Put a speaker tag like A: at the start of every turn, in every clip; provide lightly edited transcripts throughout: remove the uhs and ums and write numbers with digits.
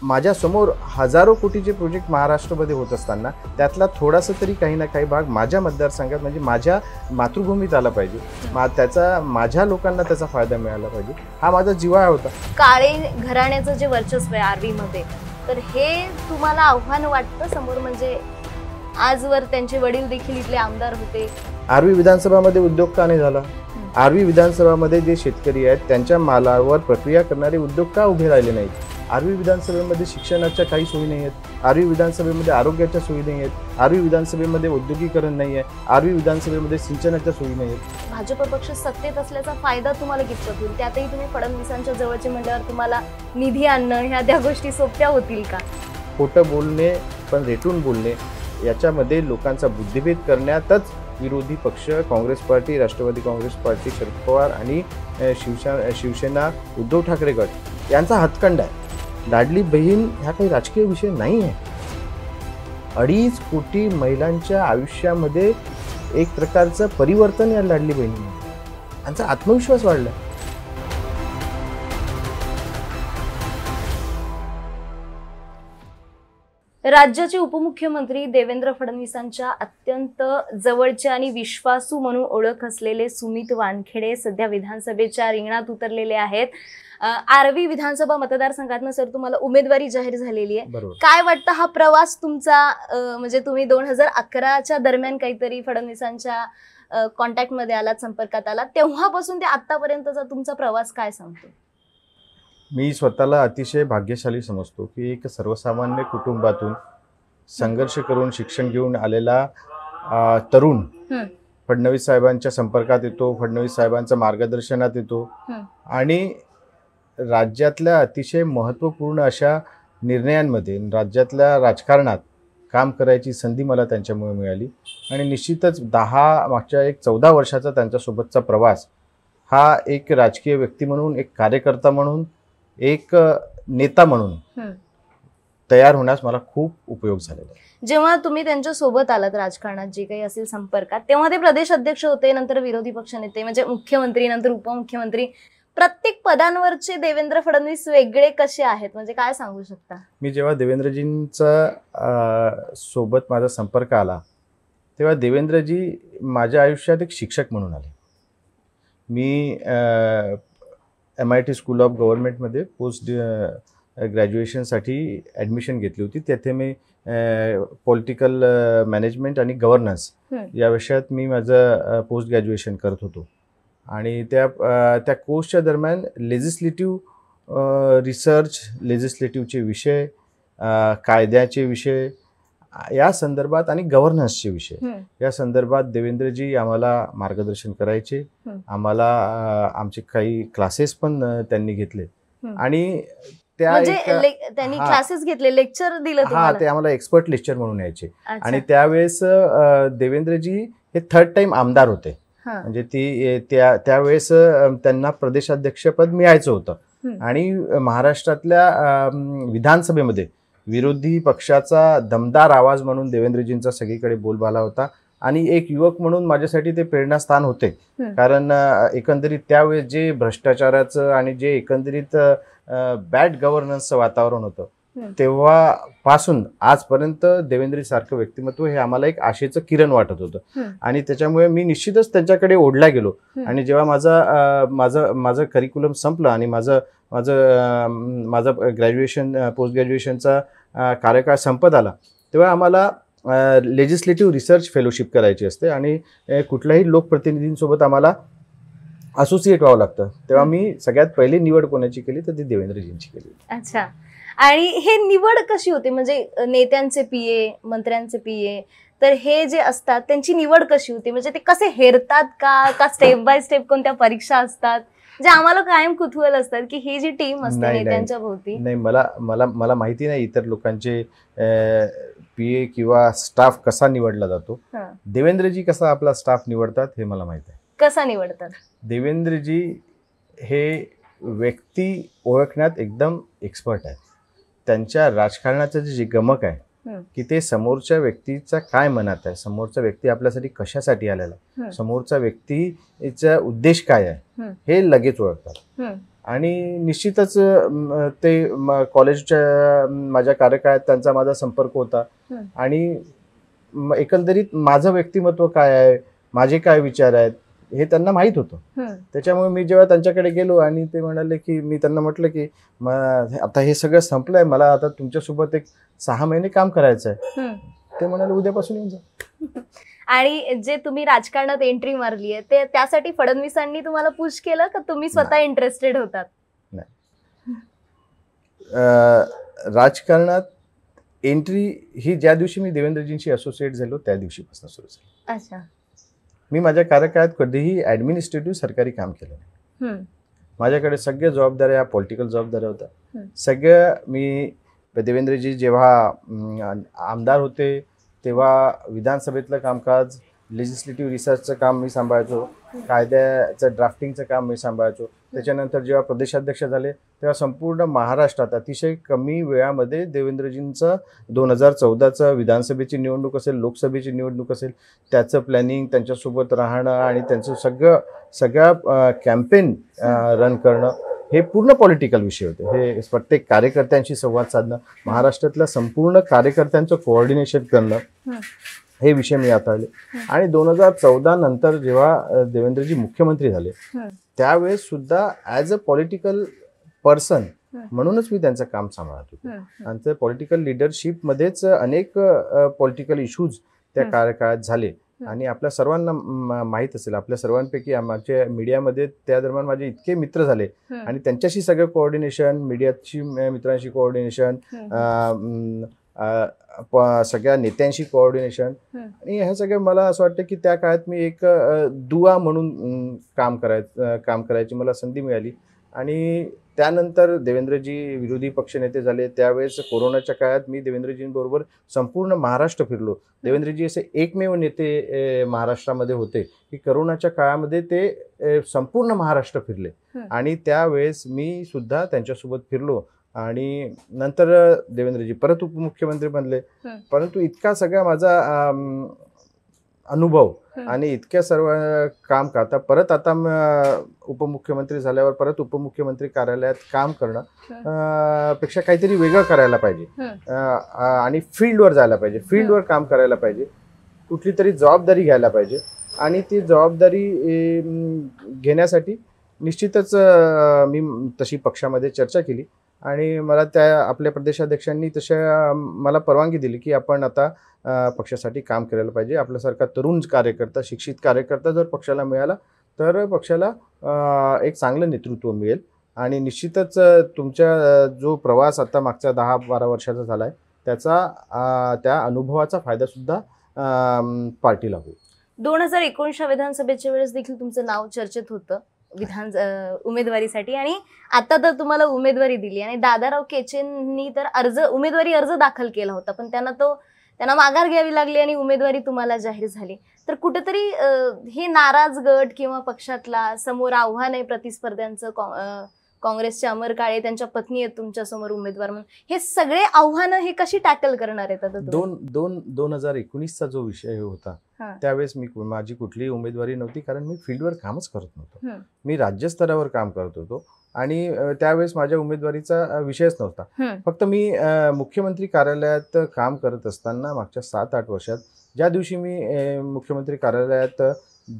A: माझ्या समोर हजारो कोटीचे प्रोजेक्ट महाराष्ट्रामध्ये होत असताना त्यातला थोडासा तरी काही ना काही भाग माझ्या मतदारसंघात म्हणजे माझ्या मातृभूमीत आला पाहिजे, त्याचा माझ्या लोकांना त्याचा फायदा मिळाला पाहिजे, हा माझा जिव्हाळा होता.
B: काळे घराण्याचं जे वर्चस्व आहे आर्वी मध्ये, तर हे तुम्हाला आव्हान वाटतं समोर? म्हणजे आजवर त्यांचे वडील देखील इथले आमदार होते.
A: आर्वी विधानसभामध्ये उद्योग का नाही झाला? आर्वी विधानसभामध्ये जे शेतकरी आहेत त्यांच्या मालावर प्रक्रिया करणारे उद्योग का उभे राहिले नाहीत? आर्वी विधानसभेमध्ये शिक्षणाच्या काही सोयी नाही आहेत, आर्वी विधानसभेमध्ये आरोग्याच्या सोयी नाही आहेत, आर्वी विधानसभेमध्ये औद्योगिकरण नाही आहे, आर्वी विधानसभेमध्ये सिंचनाच्या सोयी नाही आहेत.
B: भाजप पक्ष सत्तेत असल्याचा फायदा तुम्हाला कितपत होईल? त्यातही तुम्ही फडणवीसांच्या जवळचे म्हटल्यावर तुम्हाला निधी आणणं ह्या त्या गोष्टी सोप्या होतील का?
A: खोटं बोलणे पण रेटून बोलणे याच्यामध्ये लोकांचा बुद्धिभेद करण्यातच विरोधी पक्ष काँग्रेस पार्टी, राष्ट्रवादी काँग्रेस पार्टी, शरद पवार आणि शिवसेना उद्धव ठाकरे गट यांचा हातखंडा आहे. लाडली बहीण ह्या काही राजकीय विषय नाही आहे. 2.5 कोटी महिलांच्या आयुष्यामध्ये एक प्रकारचं परिवर्तन या लाडली बहिणीमध्ये, त्यांचा आत्मविश्वास वाढला.
B: राज्याचे उपमुख्यमंत्री देवेंद्र फडणवीसांच्या अत्यंत जवळचे आणि विश्वासू म्हणून ओळख असलेले सुमित वानखेडे सध्या विधानसभेच्या रिंगणात उतरलेले आहेत. आर्वी विधानसभा मतदारसंघातनं सर तुम्हाला उमेदवारी जाहीर झालेली आहे. काय वाटतं हा प्रवास तुमचा? म्हणजे तुम्ही 2011च्या दरम्यान काहीतरी फडणवीसांच्या कॉन्टॅक्ट मध्ये आलात, संपर्कात आलात, तेव्हापासून ते आतापर्यंतचा तुमचा प्रवास काय सांगतो?
A: मी स्वतःला अतिशय भाग्यशाली समजतो की एक सर्वसामान्य कुटुंबातून संघर्ष करून शिक्षण घेऊन आलेला तरुण फडणवीस साहेबांच्या संपर्कात येतो, फडणवीस साहेबांच्या मार्गदर्शनात येतो आणि राज्यातल्या अतिशय महत्त्वपूर्ण अशा निर्णयांमध्ये राज्यातल्या राजकारणात काम करायची संधी मला त्यांच्यामुळे मिळाली. आणि निश्चितच मागच्या 14 वर्षाचा त्यांच्यासोबतचा प्रवास हा एक राजकीय व्यक्ती म्हणून, एक कार्यकर्ता म्हणून, एक नेता म्हणून तयार होण्यास मला खूप उपयोग झालेला आहे.
B: जेव्हा तुम्ही त्यांच्या सोबत आलात राजकारणात जे काही असेल संपर्कात, तेव्हा ते प्रदेश अध्यक्ष होते, नंतर विरोधी पक्ष नेते, म्हणजे मुख्यमंत्री, नंतर उपमुख्यमंत्री. प्रत्येक पदांवरचे देवेंद्र फडणवीस वेगळे कसे आहेत, म्हणजे काय सांगू शकता?
A: मी जेव्हा देवेंद्रजींचा सोबत माझा संपर्क आला तेव्हा देवेंद्रजी माझ्या आयुष्यात एक शिक्षक म्हणून आले. मी MIT स्कूल ऑफ गव्हर्नमेंटमध्ये पोस्ट ग्रॅज्युएशनसाठी ॲडमिशन घेतली होती. तेथे मी पॉलिटिकल मॅनेजमेंट आणि गव्हर्नन्स या विषयात मी माझं पोस्ट ग्रॅज्युएशन करत होतो. आणि त्या कोर्सच्या दरम्यान लेजिस्लेटिव्ह रिसर्च, लेजिस्लेटिव्हचे विषय, कायद्याचे विषय या संदर्भात आणि गव्हर्नन्सचे विषय या संदर्भात देवेंद्रजी आम्हाला मार्गदर्शन करायचे. आम्हाला आमचे काही क्लासेस पण त्यांनी घेतले आणि
B: त्यांनी क्लासेस घेतले, लेक्चर दिलं.
A: ते आम्हाला एक्सपर्ट लेक्चर म्हणून यायचे. आणि त्यावेळेस देवेंद्रजी हे 3rd टाइम आमदार होते. म्हणजे त्यावेळेस त्यांना प्रदेशाध्यक्षपद मिळायचं होतं आणि महाराष्ट्रातल्या विधानसभेमध्ये विरोधी पक्षाचा दमदार आवाज म्हणून देवेंद्रजींचा सगळीकडे बोलबाला होता. आणि एक युवक म्हणून माझ्यासाठी ते प्रेरणास्थान होते. कारण एकंदरीत त्यावेळेस जे भ्रष्टाचाराचं आणि जे एकंदरीत बॅड गव्हर्नन्सचं वातावरण होतं तेव्हापासून आजपर्यंत देवेंद्र सारखं व्यक्तिमत्व हे आम्हाला एक आशेचं किरण वाटत होतं. आणि त्याच्यामुळे मी निश्चितच त्यांच्याकडे ओढला गेलो. आणि जेव्हा माझं करिक्युलम संपलं आणि माझं ग्रॅज्युएशन, पोस्ट ग्रॅज्युएशनचा कार्यकाळ संपत आला तेव्हा आम्हाला लेजिस्लेटिव्ह रिसर्च फेलोशिप करायची असते आणि कुठल्याही लोकप्रतिनिधींसोबत आम्हाला असोसिएट व्हावं लागतं. तेव्हा मी सगळ्यात पहिली निवड कोणाची केली तर ती देवेंद्रजींची केली.
B: अच्छा. आणि हे निवड कशी होते? म्हणजे नेत्यांचे PA, मंत्र्यांचे PA, तर हे जे असतात त्यांची निवड कशी होती? म्हणजे ते कसे हेरतात का स्टेप बाय स्टेप कोणत्या परीक्षा असतात? जे आम्हाला कायम कुतूहल असतात की ही जी टीम असते नेत्यांच्या भोवती.
A: नाही, मला माहिती नाही इतर लोकांचे PA किंवा स्टाफ कसा निवडला जातो. देवेंद्रजी कसा आपला स्टाफ निवडतात हे मला माहिती आहे.
B: कसा निवडतात?
A: देवेंद्रजी हे व्यक्ती ओळखण्यात एकदम एक्सपर्ट आहेत. त्यांच्या राजकारणाचं जे गमक आहे की ते समोरच्या व्यक्तीचा काय मनात आहे, समोरचा व्यक्ती आपल्यासाठी कशासाठी आलेला आहे, समोरचा व्यक्तीचा उद्देश काय आहे हे लगेच ओळखतात. आणि निश्चितच ते कॉलेजच्या माझ्या कार्यकाळात त्यांचा माझा संपर्क होता आणि एकंदरीत माझं व्यक्तिमत्व काय आहे, माझे काय विचार आहेत हे त्यांना माहीत होतं. त्याच्यामुळे मी जेव्हा त्यांच्याकडे गेलो आणि ते म्हणाले की, मी त्यांना म्हटलं की आता हे सगळं संपलंय, मला आता तुमच्यासोबत एक 6 महिने काम करायचं आहे. ते म्हणाले उद्यापासून येऊन जा.
B: आणि जे तुम्ही राजकारणात एंट्री मारली आहे ते त्यासाठी फडणवीसांनी तुम्हाला पुश केलं का तुम्ही स्वतः इंटरेस्टेड होतात?
A: नाही, राजकारणात एंट्री ही ज्या दिवशी मी देवेंद्रजींशी असोसिएट झालो त्या दिवशीपासून सुरू झाली.
B: अच्छा.
A: मी माझ्या कार्यकाळात कधीही ऍडमिनिस्ट्रेटिव्ह सरकारी काम केलं नाही. माझ्याकडे सगळ्या जबाबदाऱ्या पॉलिटिकल जबाबदाऱ्या होत्या. सगळ्या मी देवेंद्रजी जेव्हा आमदार होते तेव्हा विधानसभेतलं कामकाज, लेजिस्लेटिव्ह रिसर्चचं काम मी सांभाळायचो, कायद्याचं ड्राफ्टिंगचं काम मी सांभाळायचो. त्याच्यानंतर जेव्हा प्रदेशाध्यक्ष झाले तेव्हा संपूर्ण महाराष्ट्रात अतिशय कमी वेळामध्ये देवेंद्रजींचं 2014चं विधानसभेची निवडणूक असेल, लोकसभेची निवडणूक असेल, त्याचं प्लॅनिंग, त्यांच्यासोबत राहणं आणि त्यांचं सगळ्या कॅम्पेन रन करणं हे पूर्ण पॉलिटिकल विषय होते. हे प्रत्येक कार्यकर्त्यांशी संवाद साधणं, महाराष्ट्रातल्या संपूर्ण कार्यकर्त्यांचं कोऑर्डिनेशन करणं हे विषय मी हाताळले. आणि 2014 नंतर जेव्हा देवेंद्रजी मुख्यमंत्री झाले त्यावेळेस सुद्धा ॲज अ पॉलिटिकल पर्सन म्हणूनच मी त्यांचं काम सांभाळत होतो. आणि ते पॉलिटिकल लिडरशिपमध्येच अनेक पॉलिटिकल इश्यूज त्या कार्यकाळात झाले. आणि आपल्या सर्वांना माहीत असेल, आपल्या सर्वांपैकी आमच्या मीडियामध्ये त्या दरम्यान माझे इतके मित्र झाले आणि त्यांच्याशी सगळं कोऑर्डिनेशन, मीडियाची मित्रांशी कोऑर्डिनेशन, सगळ्या नेत्यांशी कोऑर्डिनेशन, आणि ह्या सगळं मला असं वाटतं की त्या काळात मी एक दुवा म्हणून काम करायची मला संधी मिळाली. आणि त्यानंतर देवेंद्रजी विरोधी पक्षनेते झाले त्यावेळेस कोरोनाच्या काळात मी देवेंद्रजींबरोबर संपूर्ण महाराष्ट्र फिरलो. देवेंद्रजी असे एकमेव नेते महाराष्ट्रामध्ये होते की कोरोनाच्या काळामध्ये ते संपूर्ण महाराष्ट्र फिरले आणि त्यावेळेस मी सुद्धा त्यांच्यासोबत फिरलो. आणि नंतर देवेंद्रजी परत उपमुख्यमंत्री बनले. परंतु इतका सगळा माझा अनुभव आणि इतक्या सर्व काम करता परत आता उपमुख्यमंत्री झाल्यावर परत उपमुख्यमंत्री कार्यालयात काम करणं पेक्षा काहीतरी वेगळं करायला पाहिजे आणि फील्डवर जायला पाहिजे, फील्डवर काम करायला पाहिजे, कुठली तरी जबाबदारी घ्यायला पाहिजे. आणि ती जबाबदारी घेण्यासाठी निश्चितच मी तशी पक्षामध्ये चर्चा केली आणि मला त्या आपल्या प्रदेशाध्यक्षांनी तशा मला परवानगी दिली की आपण आता पक्षासाठी काम करायला पाहिजे. आपल्यासारखा तरुण कार्यकर्ता, शिक्षित कार्यकर्ता जर पक्षाला मिळाला तर पक्षाला एक चांगलं नेतृत्व मिळेल. आणि निश्चितच तुमच्या जो प्रवास आता मागच्या 10-12 वर्षाचा झाला आहे त्याचा त्या अनुभवाचा फायदासुद्धा पार्टीला होईल.
B: 2019च्या विधानसभेच्या वेळेस देखील तुमचं नाव चर्चेत होतं उमेदवारीसाठी आणि आता तर तुम्हाला उमेदवारी दिली आणि दादाराव केचेंनी तर उमेदवारी अर्ज दाखल केला होता पण त्यांना माघार घ्यावी लागली आणि उमेदवारी तुम्हाला जाहीर झाली. तर कुठेतरी हे नाराज गट किंवा पक्षातला समोर आव्हान आहे प्रतिस्पर्ध्यांचं, काँग्रेसचे अमर काळे त्यांच्या पत्नी आहेत तुमच्या समोर उमेदवार म्हणून, हे सगळे आव्हानं हे कशी टॅकल करणार आहेत आता?
A: 2019चा जो विषय होता त्यावेळेस माझी कुठलीही उमेदवारी नव्हती कारण मी फील्डवर कामच करत नव्हतो. मी राज्यस्तरावर काम करत होतो आणि त्यावेळेस माझ्या उमेदवारीचा विषयच नव्हता. फक्त मी मुख्यमंत्री कार्यालयात काम करत असताना मागच्या 7-8 वर्षात ज्या दिवशी मी मुख्यमंत्री कार्यालयात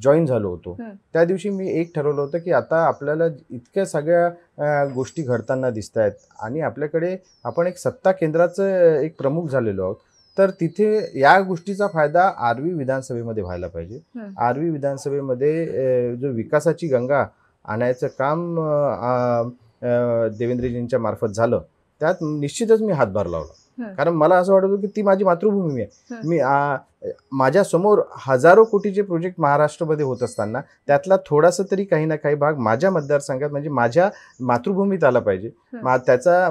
A: जॉईन झालो होतो त्या दिवशी मी एक ठरवलं होतं की आता आपल्याला इतक्या सगळ्या गोष्टी घडताना दिसत आहेत आणि आपल्याकडे आपण एक सत्ता केंद्राचं एक प्रमुख झालेलो आहोत, तर तिथे या गोष्टीचा फायदा आर्वी विधानसभेमध्ये व्हायला पाहिजे. आर्वी विधानसभेमध्ये जो विकासाची गंगा आणायचं काम देवेंद्रजींच्या मार्फत झालं त्यात निश्चितच मी हातभार लावला. कारण मला असं वाटत होतं की ती माझी मातृभूमी आहे. मी माझ्या समोर हजारो कोटीचे प्रोजेक्ट महाराष्ट्रामध्ये होत असताना त्यातला थोडासा तरी काही ना काही भाग माझ्या मतदारसंघात म्हणजे माझ्या मातृभूमीत आला पाहिजे,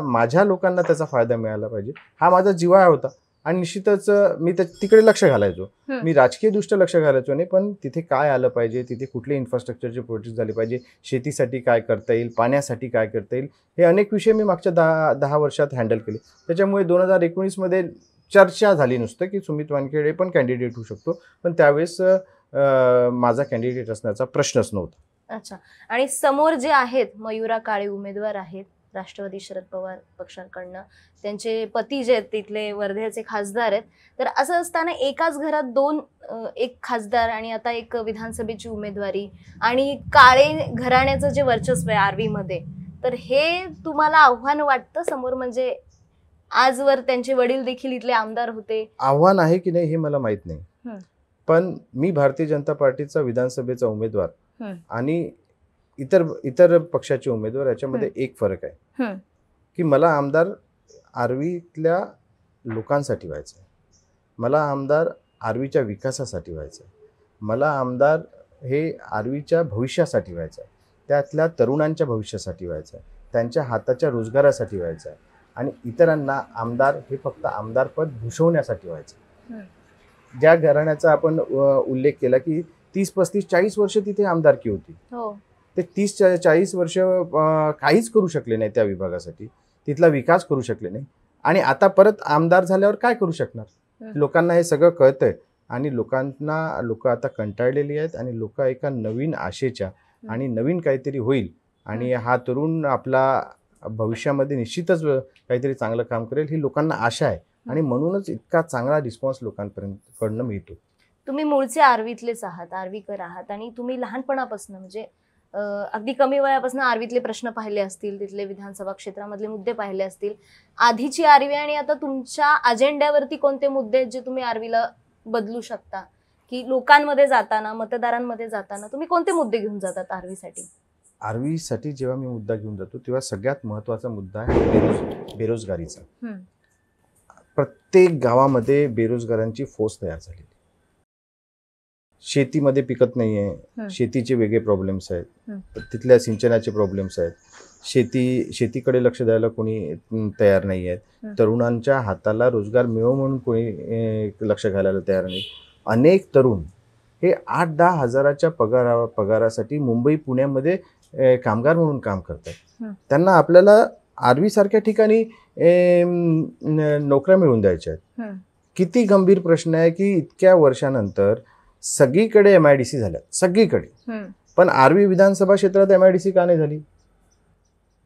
A: माझ्या लोकांना त्याचा फायदा मिळाला पाहिजे, हा माझा जिव्हाळा होता. आणि निश्चितच मी तिकडे लक्ष घालायचो, मी राजकीय दृष्ट्या लक्ष घालायचो नाही, पण तिथे काय आलं पाहिजे, तिथे कुठले इन्फ्रास्ट्रक्चरचे प्रोजेक्ट झाले पाहिजे, शेतीसाठी काय करता येईल, पाण्यासाठी काय करता येईल, हे अनेक विषय मी मागच्या 10 वर्षात हँडल केले. त्याच्यामुळे 2019मध्ये चर्चा झाली नुसतं की सुमित वानखेडे पण कॅन्डिडेट होऊ शकतो, पण त्यावेळेस माझा कॅन्डिडेट असण्याचा प्रश्नच नव्हता.
B: अच्छा. आणि समोर जे आहेत मयुरा काळे उमेदवार आहेत राष्ट्रवादी शरद पवार पक्षाकडनं, त्यांचे पती जे आहेत तिथले वर्ध्याचे खासदार आहेत. तर असं असताना एकाच घरात दोन एक खासदार आणि आता एक विधानसभेची उमेदवारी आणि काळे घराण्याचं जे वर्चस्व आहे आर्वी मध्ये, तर हे तुम्हाला आव्हान वाटतं समोर? म्हणजे आजवर त्यांचे वडील देखील इथले आमदार होते.
A: आव्हान आहे की नाही हे मला माहित नाही,
B: हं.
A: पण मी भारतीय जनता पार्टीचा विधानसभेचा उमेदवार
B: हं.
A: आणि इतर इतर पक्षाचे उमेदवार याच्यामध्ये एक फरक आहे की मला आमदार आर्वीतल्या लोकांसाठी व्हायचं आहे, मला आमदार आर्वीच्या विकासासाठी व्हायचं आहे, मला आमदार हे आर्वीच्या भविष्यासाठी व्हायचं आहे, त्यातल्या तरुणांच्या भविष्यासाठी व्हायचं आहे, त्यांच्या हाताच्या रोजगारासाठी व्हायचं आहे आणि इतरांना आमदार हे फक्त आमदारपद भूषवण्यासाठी व्हायचं. ज्या घराण्याचा आपण उल्लेख केला की 30, 35, 40 वर्ष तिथे आमदारकी होती, ते 30-40 वर्ष काहीच करू शकले नाही त्या विभागासाठी, तिथला विकास करू शकले नाही आणि आता परत आमदार झाल्यावर काय करू शकणार? लोकांना हे सगळं कळतंय आणि लोक आता कंटाळलेली आहेत आणि लोक एका नवीन आशेच्या आणि नवीन काहीतरी होईल आणि हा तरुण आपला भविष्यामध्ये निश्चितच काहीतरी चांगलं काम करेल ही लोकांना आशा आहे आणि म्हणूनच इतका चांगला रिस्पॉन्स लोकांपर्यंत मिळतो.
B: तुम्ही मूळचे आर्वीतलेच आहात, आर्वीकर आहात आणि तुम्ही लहानपणापासून म्हणजे अगदी कमी वयापासून आर्वीतले प्रश्न पाहिले असतील, तिथले विधानसभा क्षेत्रामधले मुद्दे पाहिले असतील. आधीची आर्वी आणि आता तुमच्या अजेंड्यावरती कोणते मुद्दे आहेत जे तुम्ही आर्वीला बदलू शकता, की लोकांमध्ये जाताना मतदारांमध्ये जाताना तुम्ही कोणते मुद्दे घेऊन जातात आर्वीसाठी?
A: आर्वीसाठी जेव्हा मी मुद्दा घेऊन जातो तेव्हा सगळ्यात महत्त्वाचा मुद्दा आहे बेरोजगारीचा. प्रत्येक गावामध्ये बेरोजगारांची फौज तयार झालेली, शेतीमध्ये पिकत नाहीये, शेतीचे वेगळे प्रॉब्लेम्स आहेत, तिथल्या सिंचनाचे प्रॉब्लेम्स आहेत, शेतीकडे लक्ष द्यायला कोणी तयार नाही आहेत, तरुणांच्या हाताला रोजगार मिळो म्हणून कोणी लक्ष घालायला तयार नाही. अनेक तरुण हे 8-10 हजाराच्या पगारासाठी मुंबई पुण्यामध्ये कामगार म्हणून काम करतात. त्यांना आपल्याला आर्वी सारख्या ठिकाणी नोकऱ्या मिळवून द्यायच्या आहेत. किती गंभीर प्रश्न आहे की इतक्या वर्षानंतर सगळीकडे MIDC झाल्या, सगळीकडे, पण आर्वी विधानसभा क्षेत्रात MIDC का नाही झाली?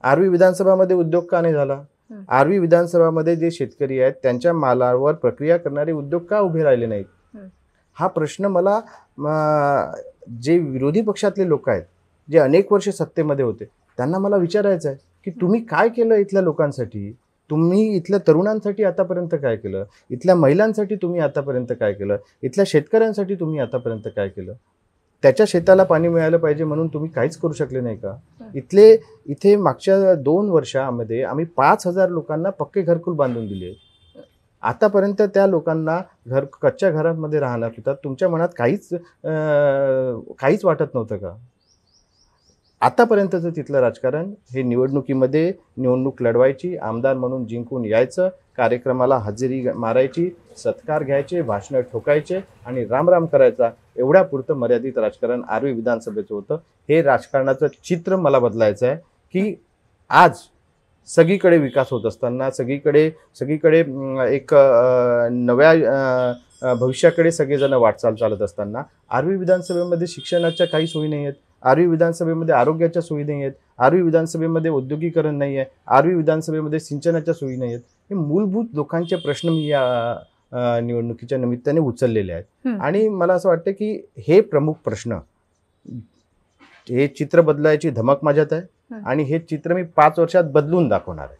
A: आर्वी विधानसभामध्ये उद्योग का नाही झाला? आर्वी विधानसभामध्ये जे शेतकरी आहेत त्यांच्या मालावर प्रक्रिया करणारे उद्योग का उभे राहिले नाहीत? हा प्रश्न मला जे विरोधी पक्षातले लोक आहेत, जे अनेक वर्ष सत्तेमध्ये होते, त्यांना मला विचारायचं आहे की तुम्ही काय केलं इथल्या लोकांसाठी? तुम्ही इथल्या तरुणांसाठी आतापर्यंत काय केलं? इथल्या महिलांसाठी तुम्ही आतापर्यंत काय केलं? इथल्या शेतकऱ्यांसाठी तुम्ही आतापर्यंत काय केलं? त्याच्या शेताला पाणी मिळालं पाहिजे म्हणून तुम्ही काहीच करू शकले नाही का? इथे मागच्या 2 वर्षामध्ये आम्ही 5,000 लोकांना पक्के घरकुल बांधून दिले. आतापर्यंत त्या लोकांना कच्च्या घरांमध्ये राहणार होतात, तुमच्या मनात काहीच वाटत नव्हतं का? आतापर्यंतचं तिथलं राजकारण हे निवडणुकीमध्ये निवडणूक लढवायची, आमदार म्हणून जिंकून यायचं, कार्यक्रमाला हजेरी मारायची, सत्कार घ्यायचे, भाषणं ठोकायचे आणि रामराम करायचा, एवढ्या पुरतं मर्यादित राजकारण आर्वी विधानसभेचं होतं. हे राजकारणाचं चित्र मला बदलायचं आहे की आज सगळीकडे विकास होत असताना, सगळीकडे एक नव्या भविष्याकडे सगळेजण वाटचाल चालत असताना आर्वी विधानसभेमध्ये शिक्षणाच्या काही सोयी नाही आहेत, आर्वी विधानसभेमध्ये आरोग्याच्या सोयी नाही आहेत, आर्वी विधानसभेमध्ये औद्योगिकरण नाही आहे, आर्वी विधानसभेमध्ये सिंचनाच्या सोयी नाही आहेत. हे मूलभूत लोकांचे प्रश्न मी या निवडणुकीच्या निमित्ताने उचललेले आहेत आणि मला असं वाटतं की हे प्रमुख प्रश्न, हे चित्र बदलायची धमक माझ्यात आहे आणि हे चित्र मी 5 वर्षात बदलून दाखवणार आहे.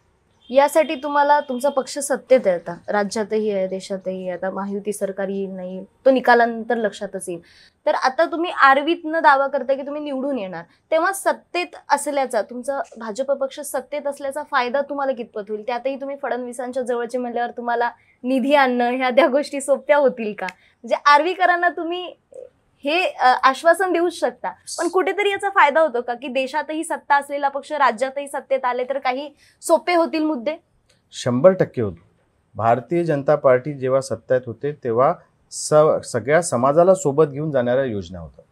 B: यासाठी तुम्हाला तुमचा पक्ष सत्तेत आहे, आता राज्यातही आहे, देशातही. आता महायुती सरकार येईल नाही तो निकालानंतर लक्षातच येईल. तर आता तुम्ही आर्वीतनं दावा करता की तुम्ही निवडून येणार, तेव्हा सत्तेत असल्याचा, तुमचा भाजप पक्ष सत्तेत असल्याचा फायदा तुम्हाला कितपत होईल? त्यातही तुम्ही फडणवीसांच्या जवळचे म्हणल्यावर तुम्हाला निधी आणणं ह्या त्या गोष्टी सोप्या होतील का? म्हणजे आर्वीकरांना तुम्ही हे आश्वासन देऊ शकता, पण कुठेतरी याचा फायदा होतो का की देशातही सत्ता असलेला पक्ष राज्यातही सत्तेत आले तर काही सोपे होतील मुद्दे?
A: 100% होतो. भारतीय जनता पार्टी जेव्हा सत्तेत होते तेव्हा सगळ्या समाजाला सोबत घेऊन जाणाऱ्या योजना होत्या.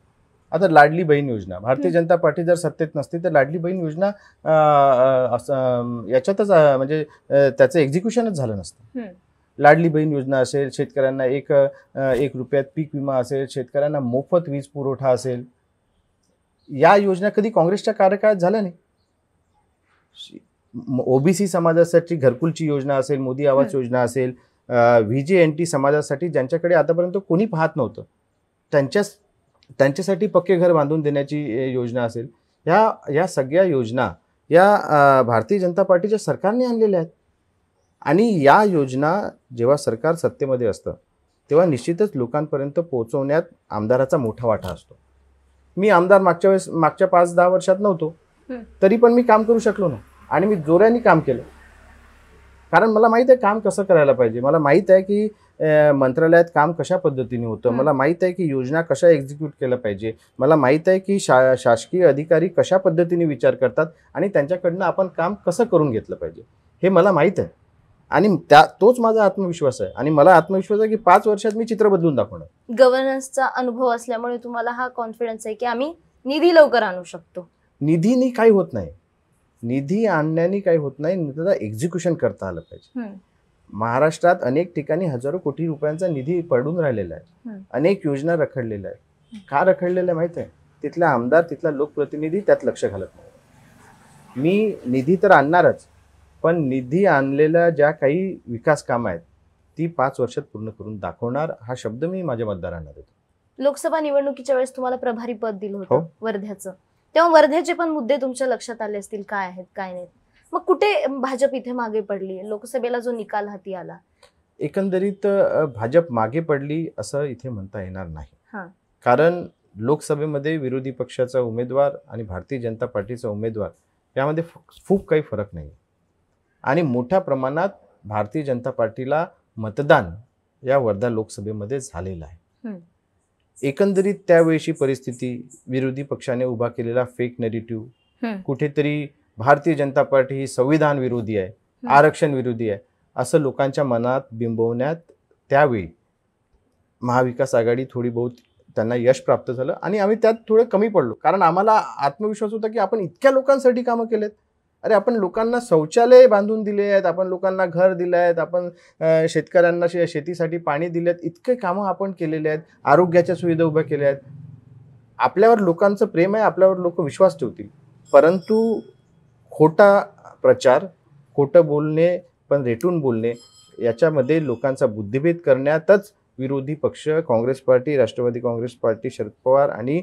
A: आता लाडली बहीण योजना, भारतीय जनता पार्टी जर सत्तेत नसती तर लाडली बहीण योजना याच्यातच म्हणजे त्याचं एक्झिक्युशनच झालं नसतं. लाडली बहीण योजना असेल, शेतकऱ्यांना 1 रुपयात पीक विमा असेल, शेतकऱ्यांना मोफत वीज पुरवठा असेल, या योजना कधी काँग्रेसच्या कार्यकाळात झाल्या नाही. ओबीसी समाजासाठी घरकुलची योजना असेल, मोदी आवास योजना असेल, व्हीजेएनटी समाजासाठी ज्यांच्याकडे आतापर्यंत कोणी पाहत नव्हतं त्यांच्यासाठी पक्के घर बांधून देण्याची योजना असेल, या सगळ्या योजना या भारतीय जनता पार्टीच्या सरकारने आणलेल्या आहेत. आणि या योजना जेव्हा सरकार सत्तेमध्ये असतं तेव्हा निश्चितच लोकांपर्यंत पोहोचवण्यात आमदाराचा मोठा वाटा असतो. मी आमदार मागच्या 5-10 वर्षात नव्हतो, तरी पण मी काम करू शकलो ना. आणि मी जोराने काम केलं, कारण मला माहित आहे काम कसं करायला पाहिजे. मला माहित आहे की मंत्रालयात काम कशा पद्धतीने होतं. मला माहित आहे की योजना कशा एक्झिक्यूट केल्या पाहिजे. मला माहित आहे की शासकीय अधिकारी कशा पद्धतीने विचार करतात आणि त्यांच्याकडनं आपण काम कसं करून घेतलं पाहिजे हे मला माहित आहे. आणि तोच माझा आत्मविश्वास आहे. आणि मला आत्मविश्वास आहे की 5 वर्षात मी चित्र बदलून दाखवणार.
B: गव्हर्नन्सचा अनुभव असल्यामुळे तुम्हाला हा कॉन्फिडन्स आहे की आम्ही निधी लवकर आणू शकतो.
A: निधीनी काही होत नाही, निधी आणण्याने काही होत नाही, त्याचा एक्झिक्युशन करता आलं पाहिजे. महाराष्ट्रात अनेक ठिकाणी हजारो कोटी रुपयांचा निधी पडून राहिलेला आहे. अनेक योजना रखडलेल्या आहेत. का रखडलेल्या माहित आहे? तिथला आमदार, तिथला लोकप्रतिनिधी त्यात लक्ष घालत नाही. मी निधी तर आणणारच, पण निधी आणलेल्या ज्या काही विकास कामं आहेत ती 5 वर्षात पूर्ण करून दाखवणार, हा शब्द मी माझ्या मतदारांना देतो.
B: लोकसभा निवडणुकीच्या वेळेस तुम्हाला प्रभारी पद दिलं होतं वर्ध्याचं, तेव्हा वर्ध्याचे पण मुद्दे तुमच्या लक्षात आले असतील, काय आहेत काय नाहीत. मग कुठे भाजप इथे मागे पडली? लोकसभेला जो निकाल हाती आला,
A: एकंदरीत भाजप मागे पडली असं इथे म्हणता येणार नाही. कारण लोकसभेमध्ये विरोधी पक्षाचा उमेदवार आणि भारतीय जनता पार्टीचा उमेदवार यामध्ये खूप काही फरक नाही. आणि मोठ्या प्रमाणात भारतीय जनता पार्टीला मतदान या वर्धा लोकसभेमध्ये झालेलं आहे. एकंदरीत त्यावेळीची परिस्थिती, विरोधी पक्षाने उभा केलेला फेक नेरेटिव्ह, कुठेतरी भारतीय जनता पार्टी ही संविधान विरोधी आहे, आरक्षण विरोधी आहे असं लोकांच्या मनात बिंबवण्यात त्यावेळी महाविकास आघाडी थोडी बहुत त्यांना यश प्राप्त झालं. आणि आम्ही त्यात थोडं कमी पडलो, कारण आम्हाला आत्मविश्वास होता की आपण इतक्या लोकांसाठी कामं केलेत. अरे आपण लोकांना शौचालय बांधून दिले आहेत, आपण लोकांना घर दिलं आहेत, आपण शेतकऱ्यांना शेतीसाठी पाणी दिलेत, इतके कामं आपण केलेले आहेत, आरोग्याच्या सुविधा उभ्या केल्या आहेत. आपल्यावर लोकांचं प्रेम आहे, आपल्यावर लोक विश्वास ठेवतील. परंतु खोटा प्रचार, खोटं बोलणे, पण रेटून बोलणे, याच्यामध्ये लोकांचा बुद्धिभेद करण्यातच विरोधी पक्ष, काँग्रेस पार्टी, राष्ट्रवादी काँग्रेस पार्टी, शरद पवार आणि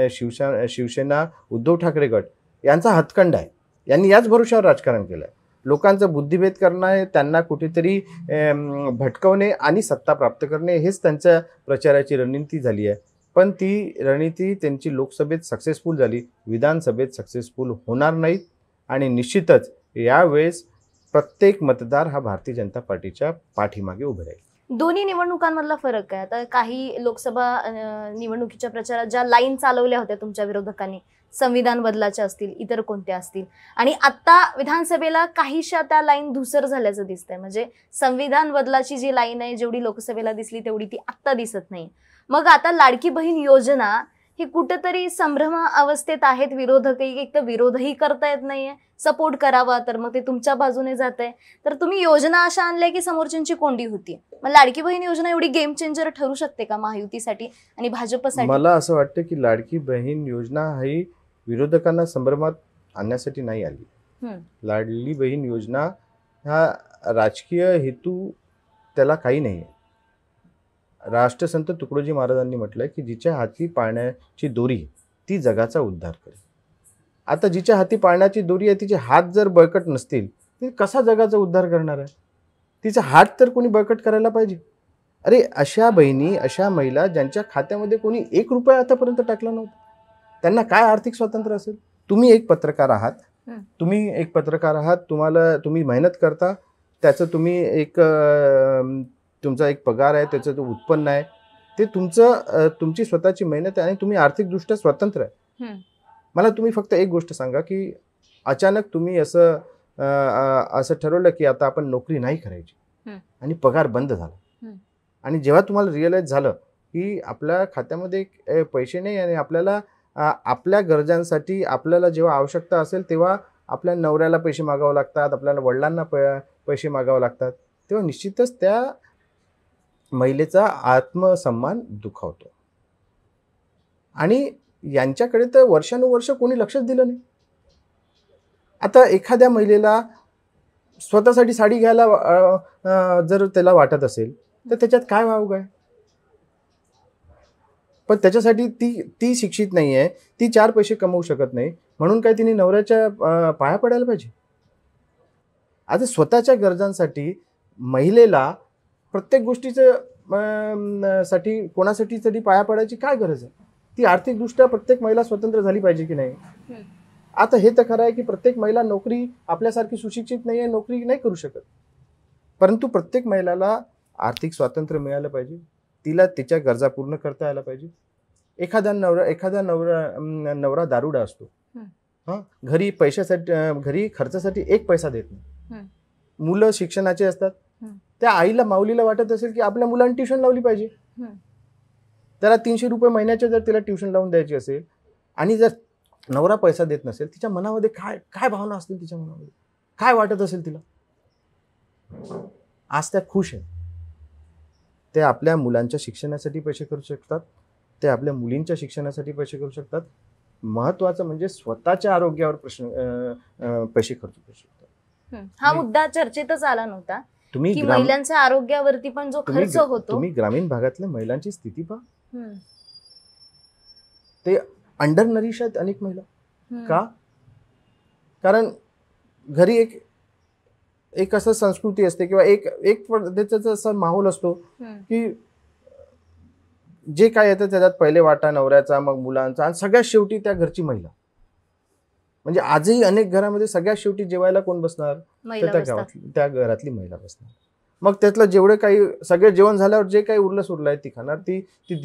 A: शिवसेना, उद्धव ठाकरे गट यांचा हातखंडा आहे. यांनी याच भरोशावर राजकारण केलं आहे. लोकांचा बुद्धिभेद करणे, त्यांना कुठेतरी भटकवणे आणि सत्ता प्राप्त करणे हेच त्यांच्या प्रचाराची रणनीती झाली आहे. पण ती रणनीती त्यांची लोकसभेत सक्सेसफुल झाली, विधानसभेत सक्सेसफुल होणार नाहीत. आणि निश्चितच यावेळेस प्रत्येक मतदार हा भारतीय जनता पार्टीच्या पाठीमागे उभे राहील.
B: दोन्ही निवडणुकांमधला फरक काय? आता काही लोकसभा निवडणुकीच्या प्रचारात ज्या लाईन चालवल्या होत्या तुमच्या विरोधकांनी, संविधान बदलाच्या असतील, इतर कोणत्या असतील, आणि आता विधानसभेला काहीशा त्या लाईन धुसर झाल्याचं दिसतंय. म्हणजे संविधान बदलाची जी लाईन आहे, जेवढी लोकसभेला दिसली तेवढी ती आत्ता दिसत नाही. मग आता लाडकी बहीण योजना ही कुठेतरी संभ्रम अवस्थेत आहेत. विरोधकही, एक तर विरोधही करता येत नाहीये, सपोर्ट करावा तर मग ते तुमच्या बाजूने जात आहे. तर तुम्ही योजना अशा आणल्या की समोरच्यांची कोंडी होती. मग लाडकी बहीण योजना एवढी गेम चेंजर ठरू शकते का महायुतीसाठी आणि भाजपसाठी?
A: मला असं वाटतं की लाडकी बहीण योजना ही विरोधकांना संभ्रमात आणण्यासाठी नाही आली. लाडली बहीण योजना हा राजकीय हेतू त्याला काही नाही आहे. राष्ट्रसंत तुकडोजी महाराजांनी म्हटलंय की जिच्या हाती पाळण्याची दोरी ती जगाचा उद्धार करेल. आता जिच्या हाती पाळण्याची दोरी आहे, तिचे हात जर बळकट नसतील ती कसा जगाचा उद्धार करणार आहे? तिचा हात तर कोणी बळकट करायला पाहिजे. अरे अशा बहिणी, अशा महिला ज्यांच्या खात्यामध्ये कोणी 1 रुपया आतापर्यंत टाकला नव्हता, त्यांना काय आर्थिक स्वातंत्र्य असेल? तुम्ही एक पत्रकार आहात, तुम्ही मेहनत करता, त्याचं तुम्ही एक तुमचा एक पगार आहे, त्याचं तो उत्पन्न आहे, ते तुमची स्वतःची मेहनत आहे आणि तुम्ही आर्थिकदृष्ट्या स्वतंत्र आहे. मला तुम्ही फक्त एक गोष्ट सांगा की अचानक तुम्ही असं ठरवलं की आता आपण नोकरी नाही करायची आणि पगार बंद झाला, आणि जेव्हा तुम्हाला रिअलाइज झालं की आपल्या खात्यामध्ये पैसे नाही आणि आपल्याला आपल्या गरजांसाठी आपल्याला जेव्हा आवश्यकता असेल तेव्हा आपल्या नवऱ्याला पैसे मागावं लागतात, आपल्याला वडिलांना पैसे मागावं लागतात, तेव्हा निश्चितच त्या महिलेचा आत्मसन्मान दुखावतो. आणि यांच्याकडे तर वर्षानुवर्ष कोणी लक्षच दिलं नाही. आता एखाद्या महिलेला स्वतःसाठी साडी घ्यायला जर त्याला वाटत असेल तर त्याच्यात काय वाव आहे, पण त्याच्यासाठी ती शिक्षित नाही आहे, ती 4 पैसे कमवू शकत नाही, म्हणून काय तिने नवऱ्याच्या पाया पडायला पाहिजे? आता स्वतःच्या गरजांसाठी महिलेला प्रत्येक गोष्टीचं साठी कोणासाठी तरी पाया पडायची काय गरज आहे? ती आर्थिकदृष्ट्या प्रत्येक महिला स्वतंत्र झाली पाहिजे की नाही? आता हे तर खरं आहे की प्रत्येक महिला नोकरी आपल्यासारखी सुशिक्षित नाही आहे, नोकरी नाही करू शकत, परंतु प्रत्येक महिलाला आर्थिक स्वातंत्र्य मिळालं पाहिजे, तिला तिच्या गरजा पूर्ण करता यायला पाहिजे. एखादा नवरा दारुडा असतो, घरी घरी खर्चासाठी 1 पैसा देत नाही, मुलं शिक्षणाचे असतात, त्या आईला माऊलीला वाटत असेल की आपल्या मुलांनी ट्युशन लावली पाहिजे, त्याला 300 रुपये महिन्याचे जर तिला ट्युशन लावून द्यायची असेल आणि जर नवरा पैसा देत नसेल, तिच्या मनामध्ये काय भावना असतील, तिच्या मनामध्ये काय वाटत असेल तिला? आज त्या खुश आहेत, ते आपल्या मुलांच्या शिक्षणासाठी पैसे करू शकतात, ते आपल्या मुलींच्या शिक्षणासाठी पैसे करू शकतात, महत्वाचं म्हणजे स्वतःच्या आरोग्यावर पैसे खर्च करू शकतात.
B: हा मुद्दा चर्चेतच आला नव्हता की महिलांच्या आरोग्यावरती पण जो खर्च होतो.
A: तुम्ही ग्रामीण भागातल्या महिलांची स्थिती पहा, ते अंडर नरिश आहेत अनेक महिला. का? कारण घरी एक असं संस्कृती असते किंवा एक पद्धतीचा असा माहोल असतो की जे काय येतं त्याच्यात पहिले वाटा नवऱ्याचा, मग मुलांचा, आणि सगळ्यात शेवटी त्या घरची महिला. म्हणजे आजही अनेक घरामध्ये सगळ्यात शेवटी जेवायला कोण बसणार? त्या घरातली महिला बसणार. मग त्यातलं जेवढे काही सगळे जेवण झाल्यावर जे काही उरलं आहे ती खाणार. ती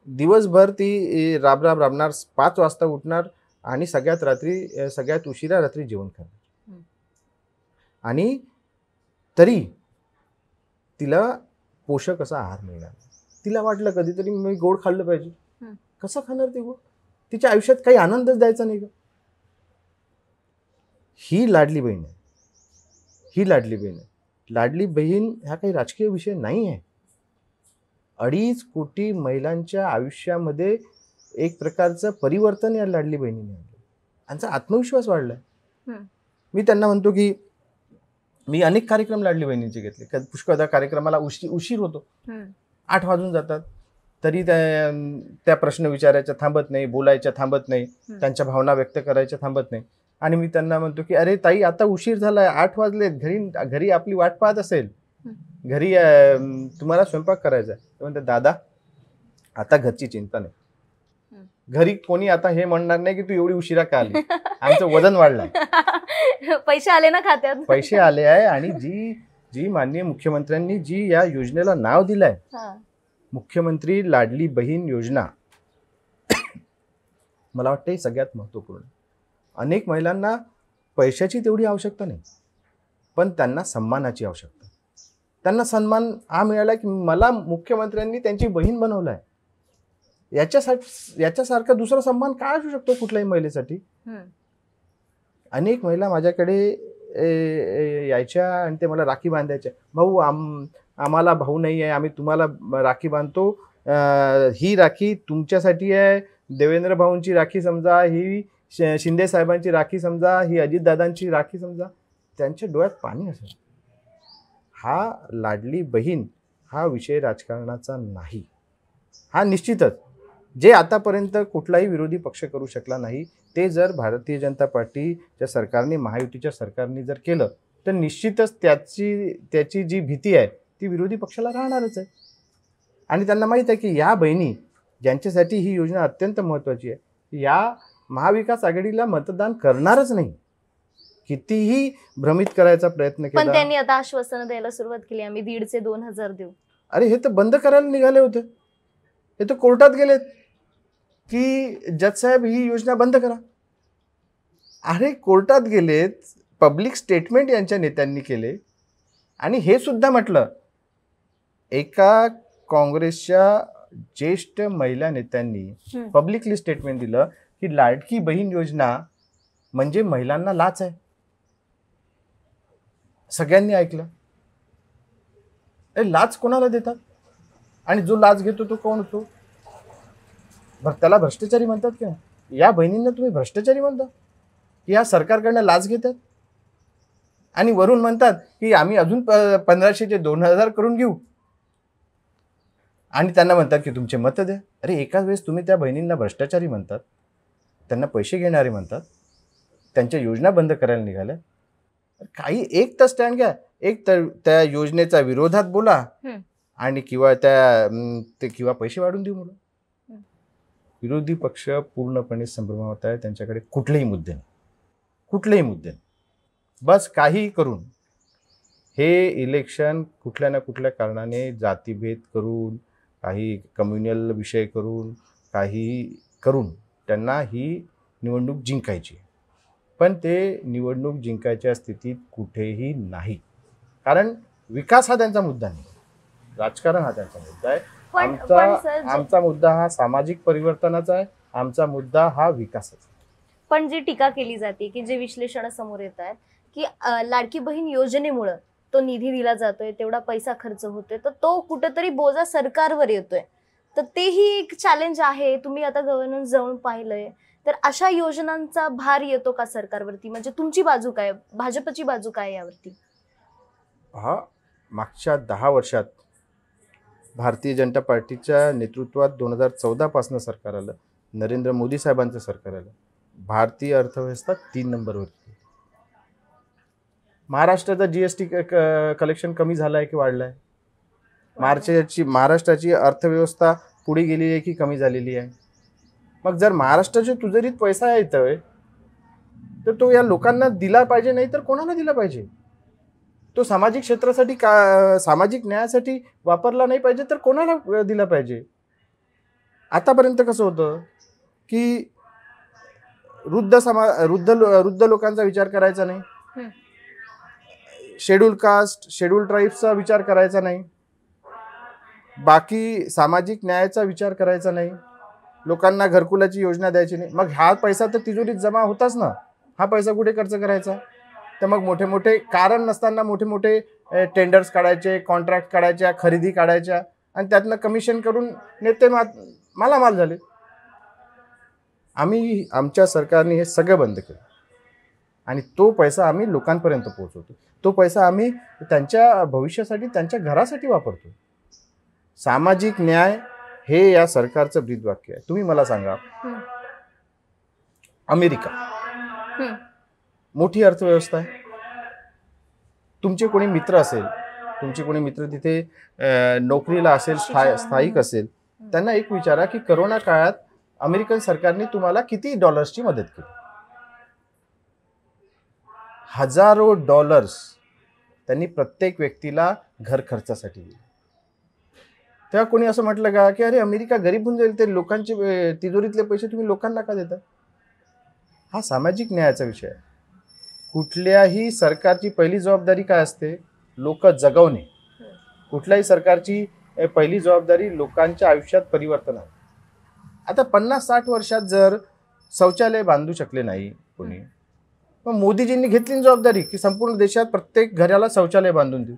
A: दिवसभर ती राबणार, 5 वाजता उठणार आणि सगळ्यात उशिरा रात्री जेवण करणार. आणि तरी तिला पोषक असा आहार मिळणार. तिला वाटलं कधीतरी मी गोड खाल्लं पाहिजे. कसं खाणार ती गोड? तिच्या आयुष्यात काही आनंदच द्यायचा नाही का? ही लाडली बहीण आहे. लाडली बहीण हा काही राजकीय विषय नाही आहे. 2.5 कोटी महिलांच्या आयुष्यामध्ये एक प्रकारचं परिवर्तन या लाडली बहिणीने आणलं. त्यांचा आत्मविश्वास वाढलाय. मी त्यांना म्हणतो की मी अनेक कार्यक्रम लाडली बहिणींचे घेतले. पुष्कळदा कार्यक्रमाला उशीर होतो, 8 वाजून जातात, तरी त्या प्रश्न विचारायच्या थांबत नाही, बोलायच्या थांबत नाही, त्यांच्या भावना व्यक्त करायच्या थांबत नाही. आणि मी त्यांना म्हणतो की अरे ताई, आता उशीर झालाय, 8 वाजलेत, घरी आपली वाट पाहत असेल, घरी तुम्हाला स्वयंपाक करायचा आहे. म्हणते दादा, आता घरची चिंता नाही, घरी कोणी आता हे म्हणणार नाही की तू एवढी उशिरा का आली, आमचं वजन वाढलंय,
B: पैसे आले ना खात्यात,
A: पैसे आले आहे. आणि जी माननीय मुख्यमंत्र्यांनी जी या योजनेला नाव दिलंय, मुख्यमंत्री लाडली बहीण योजना, मला वाटतं हे सगळ्यात महत्वपूर्ण. अनेक महिलांना पैशाची तेवढी आवश्यकता नाही, पण त्यांना सन्मानाची आवश्यकता. त्यांना सन्मान हा मिळाला की मला मुख्यमंत्र्यांनी त्यांची बहीण बनवलाय. याच्यासारखा दुसरा सन्मान काय असू शकतो कुठल्याही महिलेसाठी? अनेक महिला माझ्याकडे यायच्या आणि ते मला राखी बांधायच्या. भाऊ, आम्हाला भाऊ नाही आहे, आम्ही तुम्हाला राखी बांधतो, ही राखी तुमच्यासाठी आहे, देवेंद्र भाऊंची राखी समजा, ही शिंदे साहेबांची राखी समजा, ही अजितदादांची राखी समजा. त्यांच्या डोळ्यात पाणी असेल. हा लाडली बहीण हा विषय राजकारणाचा नाही. हा निश्चितच जे आतापर्यंत कुठलाही विरोधी पक्ष करू शकला नाही, ते जर भारतीय जनता पार्टीच्या सरकारने, महायुतीच्या सरकारने जर केलं तर निश्चितच त्याची जी भीती आहे ती विरोधी पक्षाला राहणारच आहे. आणि त्यांना माहीत आहे की या बहिणी ज्यांच्यासाठी ही योजना अत्यंत महत्त्वाची आहे, या महाविकास आघाडीला मतदान करणारच नाही. कितीही भ्रमित करायचा प्रयत्न केला,
B: पण त्यांनी आता आश्वासनं द्यायला सुरुवात केली, आम्ही 1.5 ते 2,000 देऊ.
A: अरे हे तर बंद करायला निघाले होते, हे तर कोर्टात गेलेत की जज साहेब ही योजना बंद करा. अरे कोर्टात गेलेत, पब्लिक स्टेटमेंट यांच्या नेत्यांनी केले आणि हे सुद्धा म्हटलं, एका काँग्रेसच्या ज्येष्ठ महिला नेत्यांनी पब्लिकली स्टेटमेंट दिलं की लाडकी बहीण योजना म्हणजे महिलांना लाच आहे. सगळ्यांनी ऐकलं. लाच कोणाला देतात आणि जो लाच घेतो तो कोण होतो? त्याला भ्रष्टाचारी म्हणतात का? या बहिणींना तुम्ही भ्रष्टाचारी म्हणता की या सरकारकडनं लाच घेतात आणि वरून म्हणतात की आम्ही अजून 1500चे 2000 करून घेऊ आणि त्यांना म्हणतात की तुमचे मतं द्या. अरे एकाच वेळेस तुम्ही त्या बहिणींना भ्रष्टाचारी म्हणतात, त्यांना पैसे घेणारे म्हणतात, त्यांच्या योजना बंद करायला निघाल्या. काही एक तर स्टँड घ्या, एक तर त्या योजनेचा विरोधात बोला आणि किंवा किंवा पैसे वाढून देऊ मुलं. विरोधी पक्ष पूर्णपणे संभ्रमात आहे, त्यांच्याकडे कुठलेही मुद्दे नाही. बस काही करून हे इलेक्शन कुठल्या ना कुठल्या कारणाने जातीभेद करून, काही कम्युनल विषय करून, काही करून त्यांना ही निवडणूक जिंकायची. पण ते निवडणूक जिंकायच्या स्थितीत कुठेही नाही, कारण विकास हा त्यांचा मुद्दा नाही, राजकारण हा त्यांचा मुद्दा आहे. आमचा मुद्दा हा सामाजिक परिवर्तनाचा आहे, आमचा मुद्दा हा विकासाचा.
B: पण जी टीका केली जाते की जे विश्लेषण समोर येत आहेत की लाडकी बहीण योजनेमुळे तो निधी दिला जातोय, तेवढा पैसा खर्च होतोय, तर तो कुठेतरी बोजा सरकारवर येतोय, तर तेही एक चॅलेंज आहे. तुम्ही आता गव्हर्नन्स जाऊन पाहिलंय, तर अशा योजनांचा भार येतो का सरकारवरती? म्हणजे तुमची बाजू काय, भाजपची बाजू काय यावरती?
A: मागच्या 10 वर्षात भारतीय जनता पार्टीच्या नेतृत्वात 2014 पासून सरकार आलं, नरेंद्र मोदी साहेबांचं सरकार आलं, भारतीय अर्थव्यवस्था 3 नंबरवरती. महाराष्ट्राचा जीएसटी कलेक्शन कमी झालाय की वाढलाय? महाराष्ट्राची अर्थव्यवस्था पुढे गेलेली आहे की कमी झालेली आहे? मग जर महाराष्ट्राच्या तुजरीत पैसा येतोय तर तो या लोकांना दिला पाहिजे, नाही तर कोणाला दिला पाहिजे? तो सामाजिक क्षेत्रासाठी सामाजिक न्यायासाठी वापरला नाही पाहिजे तर कोणाला दिला पाहिजे? आतापर्यंत कसं होतं की वृद्ध लोकांचा विचार करायचा नाही, शेड्यूल कास्ट शेड्यूल ट्राईब्सचा विचार करायचा नाही, बाकी सामाजिक न्यायाचा विचार करायचा नाही, लोकांना घरकुलाची योजना द्यायची नाही. मग हा पैसा तर तिजोरीत जमा होताच ना, हा पैसा कुठे खर्च करायचा? तर मग मोठे मोठे कारण नसताना मोठे मोठे टेंडर्स काढायचे, कॉन्ट्रॅक्ट काढायच्या, खरेदी काढायच्या आणि त्यातनं कमिशन करून नेते मालामाल झाले. आमच्या सरकारने हे सगळं बंद केलं आणि तो पैसा आम्ही लोकांपर्यंत पोहोचवतो. तो पैसा आम्ही त्यांच्या भविष्यासाठी, त्यांच्या घरासाठी वापरतो. सामाजिक न्याय हे या सरकारचं ब्रीदवाक्य आहे. तुम्ही मला सांगा, अमेरिका मोठी अर्थव्यवस्था आहे. तुमचे कोणी मित्र असेल, तिथे नोकरीला असेल, स्थायिक असेल, त्यांना एक विचारा की करोना काळात अमेरिकन सरकारने तुम्हाला किती डॉलर्सची मदत केली? हजारो डॉलर्स त्यांनी प्रत्येक व्यक्तीला घर खर्चासाठी दिले. तेव्हा कोणी असं म्हटलं का की अरे अमेरिका गरीब होऊन जाईल, ते लोकांचे तिजोरीतले पैसे तुम्ही लोकांना का देता? हा सामाजिक न्यायाचा विषय आहे. कुठल्याही सरकारची पहिली जबाबदारी काय असते? लोक जगवणे. कुठल्याही सरकारची पहिली जबाबदारी लोकांच्या आयुष्यात परिवर्तन आहे. आता 50-60 वर्षात जर शौचालय बांधू शकले नाही कोणी, मग मोदीजींनी घेतली जबाबदारी की संपूर्ण देशात प्रत्येक घराला शौचालय बांधून देऊ.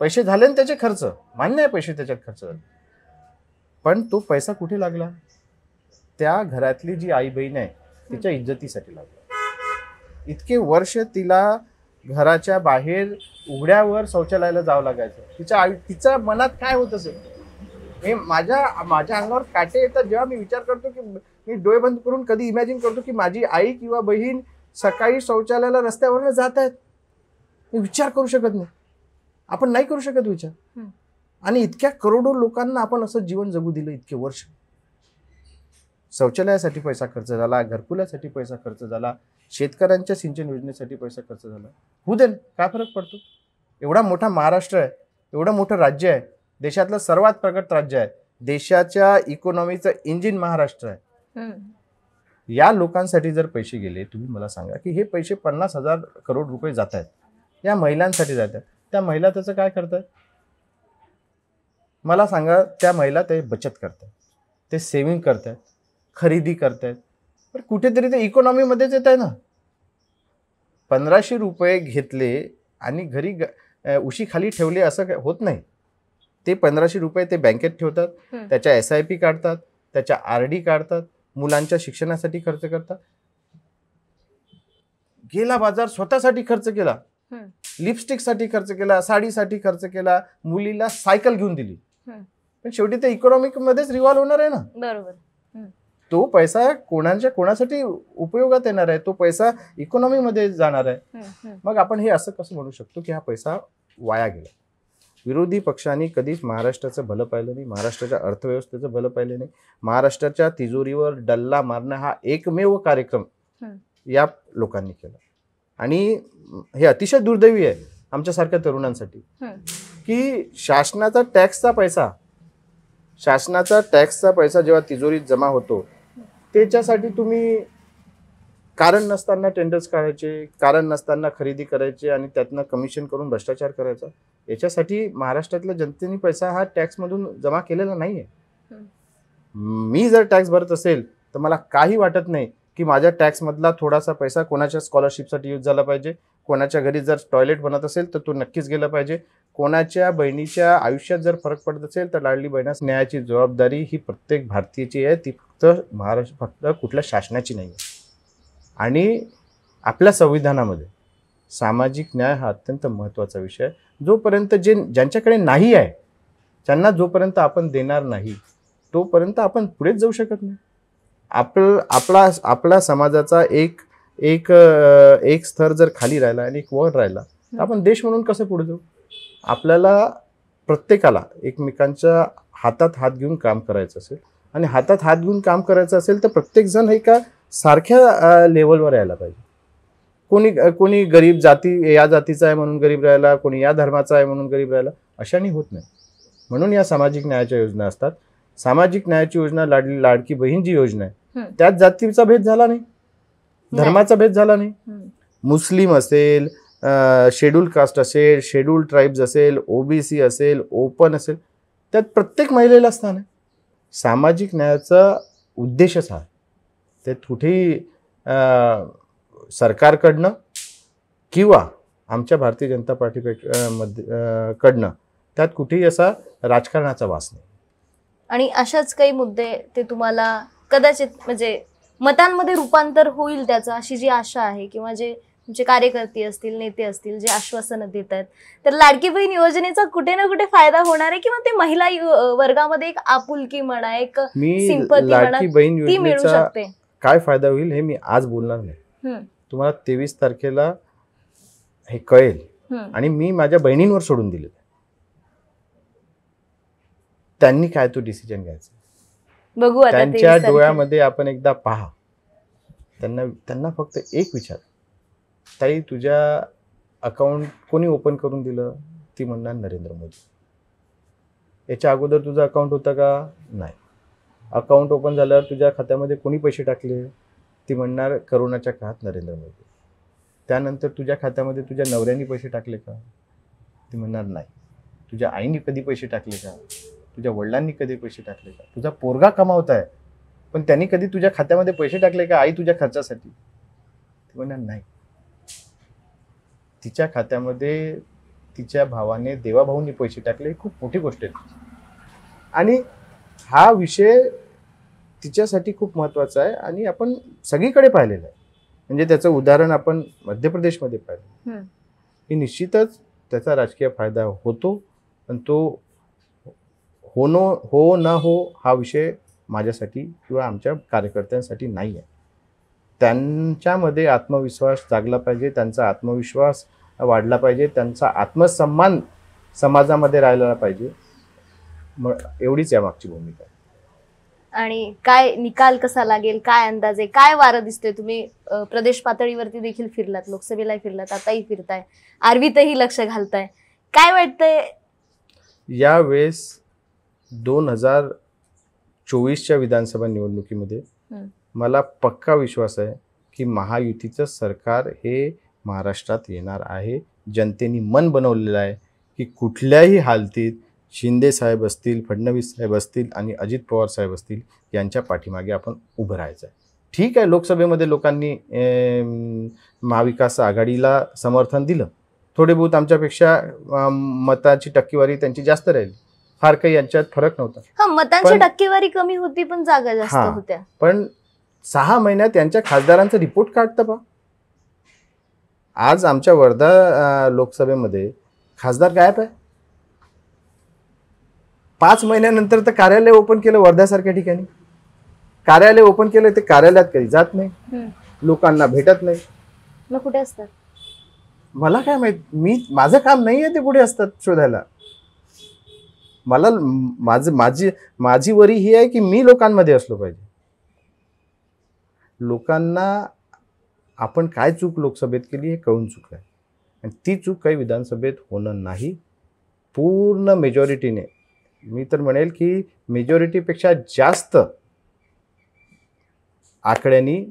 A: पैसे झाले ना त्याचे खर्च, मान्य आहे पैसे त्याच्यात खर्च झाले, पण तो पैसा कुठे लागला? त्या घरातली जी आई बहीण आहे तिच्या इज्जतीसाठी लागला. इतके वर्ष तिला घराच्या बाहेर उघड्यावर शौचालयाला जावं लागायचं. तिच्या मनात काय होत असेल? माझ्या अंगावर काटे येतात जेव्हा मी विचार करतो की मी डोळे बंद करून कधी इमॅजिन करतो की माझी आई किंवा बहीण सकाळी शौचालयाला रस्त्यावरनं जात आहेत. मी विचार करू शकत नाही, आपण नाही करू शकत विचार. आणि इतक्या करोडो लोकांना आपण असं जीवन जगू दिलं इतके वर्ष. शौचालयासाठी पैसा खर्च झाला, घरकुलासाठी पैसा खर्च झाला, शेतकऱ्यांच्या सिंचन योजनेसाठी पैसा खर्च झाला. होऊ दे, काय फरक पडतो? एवढा मोठा महाराष्ट्र आहे, एवढं मोठं राज्य आहे, देशातलं सर्वात प्रगत राज्य आहे, देशाच्या इकॉनॉमीचं इंजिन महाराष्ट्र आहे. या लोकांसाठी जर पैसे गेले, तुम्ही मला सांगा की हे पैसे 50,000 करोड रुपये जात आहेत, या महिलांसाठी जात आहेत. त्या महिला त्याचं काय करतात? मला सांगा, त्या महिला ते बचत करतात, ते सेव्हिंग करतात, खरेदी करतात, पण कुठेतरी ते इकॉनॉमीमध्येच येत आहे ना. 1500 रुपये घेतले आणि घरी उशी खाली ठेवले असं होत नाही. ते 1500 रुपये ते बँकेत ठेवतात, त्याच्या SIP काढतात, त्याच्या RD काढतात, मुलांच्या शिक्षणासाठी खर्च करतात. गेला बाजार स्वतःसाठी खर्च केला, लिपस्टिकसाठी खर्च केला, साडीसाठी खर्च केला, मुलीला सायकल घेऊन दिली. पण शेवटी ते इकॉनॉमिक मध्येच रिव्हॉल्व होणार आहे ना.
B: बरोबर.
A: तो पैसा कोणासाठी उपयोगात येणार आहे, तो पैसा इकॉनॉमी मध्ये जाणार आहे. मग आपण हे असं कसं म्हणू शकतो की हा पैसा वाया गेला? विरोधी पक्षांनी कधीच महाराष्ट्राचं भलं पाहिलं नाही, महाराष्ट्राच्या अर्थव्यवस्थेचं भलं पाहिलं नाही. महाराष्ट्राच्या तिजोरीवर डल्ला मारणं हा एकमेव कार्यक्रम या लोकांनी केला. आणि हे अतिशय दुर्दैवी आहे आमच्यासारख्या तरुणांसाठी की शासनाचा टॅक्सचा पैसा जेव्हा तिजोरीत जमा होतो त्याच्यासाठी तुम्ही कारण नसताना टेंडर्स काढायचे, कारण नसताना खरेदी करायचे आणि त्यातनं कमिशन करून भ्रष्टाचार करायचा. याच्यासाठी महाराष्ट्रातल्या जनतेने पैसा हा टॅक्समधून जमा केलेला नाहीये. मी जर टॅक्स भरत असेल तर मला काही वाटत नाही की माझ्या टॅक्समधला थोडासा पैसा कोणाच्या स्कॉलरशिपसाठी यूज झाला पाहिजे, कोणाच्या घरी जर टॉयलेट बनत असेल तर तो नक्कीच गेला पाहिजे, कोणाच्या बहिणीच्या आयुष्यात जर फरक पडत असेल तर लाडली बहिणास न्यायाची जबाबदारी ही प्रत्येक भारतीयाची आहे, ती फक्त कुठल्या शासनाची नाही आहे. आणि आपल्या संविधानामध्ये सामाजिक न्याय हा अत्यंत महत्त्वाचा विषय आहे. जोपर्यंत ज्यांच्याकडे नाही आहे त्यांना जोपर्यंत आपण देणार नाही तोपर्यंत आपण पुढेच जाऊ शकत नाही. आपला समाजाचा एक स्तर जर खाली राहिला आणि एक वर राहिला तर आपण देश म्हणून कसं पुढे जाऊ? आपल्याला प्रत्येकाला एकमेकांच्या हातात हात घेऊन काम करायचं असेल आणि हातात हात घेऊन काम करायचं असेल तर प्रत्येक जण एका सारख्या लेवलवर यायला पाहिजे. कोणी गरीब या जातीचा आहे म्हणून गरीब राहिला, कोणी या धर्माचा आहे म्हणून गरीब राहिला, अशाने होत नाही. म्हणून या सामाजिक न्यायाच्या योजना असतात. सामाजिक न्यायाची योजना लाडकी बहीण जी योजना आहे त्यात जातीचा भेद झाला नाही, धर्माचा भेद झाला नाही. मुस्लिम असेल, शेड्यूल कास्ट असेल, शेड्यूल ट्राईब्स असेल, OBC असेल, ओपन असेल, त्यात प्रत्येक महिलेला स्थान आहे. सामाजिक न्यायाचा उद्देशच हा. ते कुठेही सरकारकडनं किंवा आमच्या भारतीय जनता पार्टी कडनं त्यात कुठेही असा राजकारणाचा वास नाही.
B: आणि अशाच काही मुद्दे ते तुम्हाला कदाचित म्हणजे मतांमध्ये रूपांतर होईल त्याचं, अशी जी आशा आहे, किंवा जे तुमचे कार्यकर्ते असतील, नेते असतील, जे आश्वासनं देत आहेत, तर लाडकी बहीण योजनेचा कुठे ना कुठे फायदा होणार आहे किंवा ते महिला वर्गामध्ये एक आपुलकी म्हणा, एक सिंपती म्हणा, ती मिळू शकते.
A: काय फायदा होईल हे मी आज बोलणार नाही. तुम्हाला 23 तारखेला हे कळेल. आणि मी माझ्या बहिणींवर सोडून दिले, त्यांनी काय तो डिसिजन घ्यायचा.
B: बघू आता
A: त्यांच्या डोळ्यामध्ये आपण एकदा पहा. त्यांना फक्त एक विचार, ताई तुझ्या अकाउंट कोणी ओपन करून दिलं? ती म्हणणार नरेंद्र मोदी. याच्या अगोदर तुझं अकाउंट होतं का? नाही. अकाउंट ओपन झाल्यावर तुझ्या खात्यामध्ये कोणी पैसे टाकले? ती म्हणणार करोनाच्या काळात नरेंद्र मोदी. त्यानंतर तुझ्या खात्यामध्ये तुझ्या नवऱ्याने पैसे टाकले का? ती म्हणणार नाही. तुझ्या आईने कधी पैसे टाकले का? तुझ्या वडिलांनी कधी पैसे टाकले का? तुझा पोरगा कमावत आहे पण त्यांनी कधी तुझ्या खात्यामध्ये पैसे टाकले का आई तुझ्या खर्चासाठी? ती म्हणणार नाही. तिच्या खात्यामध्ये तिच्या भावाने, देवाभाऊंनी पैसे टाकले, खूप मोठी गोष्ट आहे. आणि हा विषय तिच्यासाठी खूप महत्त्वाचा आहे आणि आपण सगळीकडे पाहिलेलं आहे. म्हणजे त्याचं उदाहरण आपण मध्य प्रदेशमध्ये पाहिलं की निश्चितच त्याचा राजकीय फायदा होतो, पण तो हो न हो हा विषय माझ्यासाठी किंवा आमच्या कार्यकर्त्यांसाठी नाही आहे. त्यांच्यामध्ये आत्मविश्वास जागला पाहिजे, त्यांचा आत्मविश्वास वाढला पाहिजे, त्यांचा आत्मसन्मान समाजामध्ये राहिला पाहिजे. मग एवढीच यामागची भूमिका आहे.
B: आणि काय निकाल कसा लागेल, काय अंदाज आहे, काय वारं दिसतोय? तुम्ही प्रदेश पातळीवरती देखील फिरलात, लोकसभेला फिरलात, आताही फिरताय, आर्वीतही लक्ष घालताय, काय वाटतंय
A: यावेळेस 2024च्या विधानसभा निवडणुकीमध्ये? मला पक्का विश्वास आहे की महायुतीचं सरकार हे महाराष्ट्रात येणार आहे. जनतेने मन बनवलेलं आहे की कुठल्याही हालतीत शिंदे साहेब असतील, फडणवीस साहेब असतील आणि अजित पवार साहेब असतील, यांच्या पाठीमागे आपण उभं राहायचं आहे. ठीक आहे, लोकसभेमध्ये लोकांनी महाविकास आघाडीला समर्थन दिलं, थोडे बहुत आमच्यापेक्षा मताची टक्केवारी त्यांची जास्त राहिली, फार काही यांच्यात फरक नव्हता.
B: हा, मतांची टक्केवारी कमी होती पण जागा जास्त होत्या.
A: पण 6 महिन्यात यांच्या खासदारांचा रिपोर्ट काढतं पहा. आज आमच्या वर्धा लोकसभेमध्ये खासदार गायब आहे. 5 महिन्यानंतर तर कार्यालय ओपन केलं वर्ध्यासारख्या ठिकाणी. कार्यालय ओपन केलं ते कार्यालयात कधी जात नाही, लोकांना भेटत नाही.
B: मग कुठे असतात
A: मला काय माहित, माझं काम नाहीये ते कुठे असतात शोधायला. मला माझी वरी ही आहे की मी लोकांमध्ये असलो पाहिजे. लोकांना आपण काय चूक लोकसभेत केली हे कळून चुकलंय आणि ती चूक काही विधानसभेत होणं नाही. पूर्ण मेजॉरिटीने, मी तर म्हणेल की मेजॉरिटीपेक्षा जास्त आकड्यांनी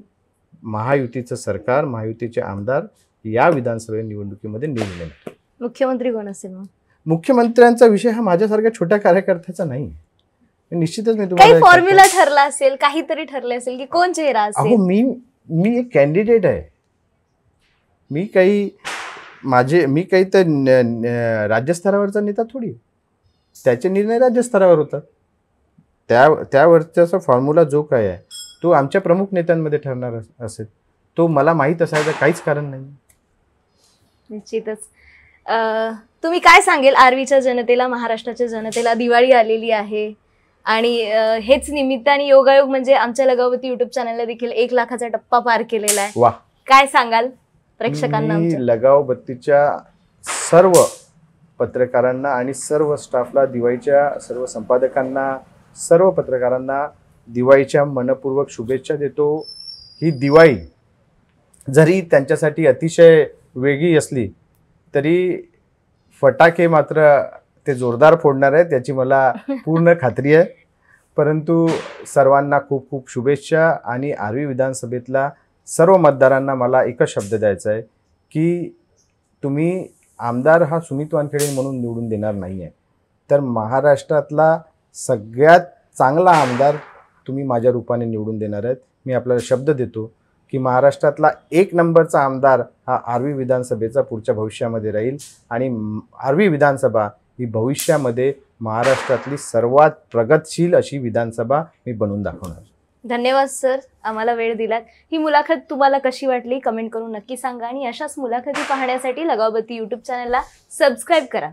A: महायुतीचं सरकार, महायुतीचे आमदार या विधानसभा निवडणुकीमध्ये निवडून येणार.
B: मुख्यमंत्री कोण असेल मग?
A: मुख्यमंत्र्यांचा विषय हा माझ्यासारख्या छोट्या कार्यकर्त्याचा नाही. निश्चितच मी
B: काही फॉर्म्युला ठरला असेल, काहीतरी ठरले असेल की कोण चेहरा असेल.
A: अहो मी एक कॅन्डिडेट आहे. मी काही तर राज्यस्तरावरचा नेता थोडी. त्याचे निर्णय राज्यस्तरावर होतात. त्यावरचा फॉर्म्युला जो काय आहे तो आमच्या प्रमुख नेत्यांमध्ये ठरणार असेल. तो मला माहीत असायचं काहीच कारण नाही.
B: निश्चितच. तुम्ही काय सांगेल आर्वीच्या जनतेला, महाराष्ट्राच्या जनतेला? दिवाळी आलेली आहे आणि हेच निमित्ताने योगायोग म्हणजे आमच्या लगावती युट्यूब चॅनलला देखील 1 लाखाचा टप्पा पार केलेला आहे.
A: वा,
B: काय सांगाल प्रेक्षकांना?
A: मी लगावबत्तीच्या सर्व पत्रकारांना आणि सर्व स्टाफला, दिवाळीच्या सर्व संपादकांना, सर्व पत्रकारांना दिवाळीच्या मनपूर्वक शुभेच्छा देतो. ही दिवाळी जरी त्यांच्यासाठी अतिशय वेगळी असली तरी फटाके मात्र ते जोरदार फोडणार आहेत याची मला पूर्ण खात्री आहे. परंतु सर्वांना खूप खूप शुभेच्छा. आणि आर्वी विधानसभेतल्या सर्व मतदारांना मला एकच शब्द द्यायचा आहे की तुम्ही आमदार हा सुमित वानखेडे म्हणून निवडून देणार नाही आहे, तर महाराष्ट्रातला सगळ्यात चांगला आमदार तुम्ही माझ्या रूपाने निवडून देणार आहेत. मी आपल्याला शब्द देतो की महाराष्ट्रातला 1 नंबरचा आमदार हा आर्वी विधानसभेचा पुढच्या भविष्यामध्ये राहील आणि आर्वी विधानसभा ही भविष्यामध्ये महाराष्ट्रातली सर्वात प्रगतशील अशी विधानसभा मी बनवून दाखवणार.
B: धन्यवाद सर, आम्हाला वेळ दिलात. ही मुलाखत तुम्हाला कशी वाटली कमेंट करून नक्की सांगा आणि अशाच मुलाखती पाहण्यासाठी लगावबत्ती यूट्यूब चॅनलला सबस्क्राईब करा.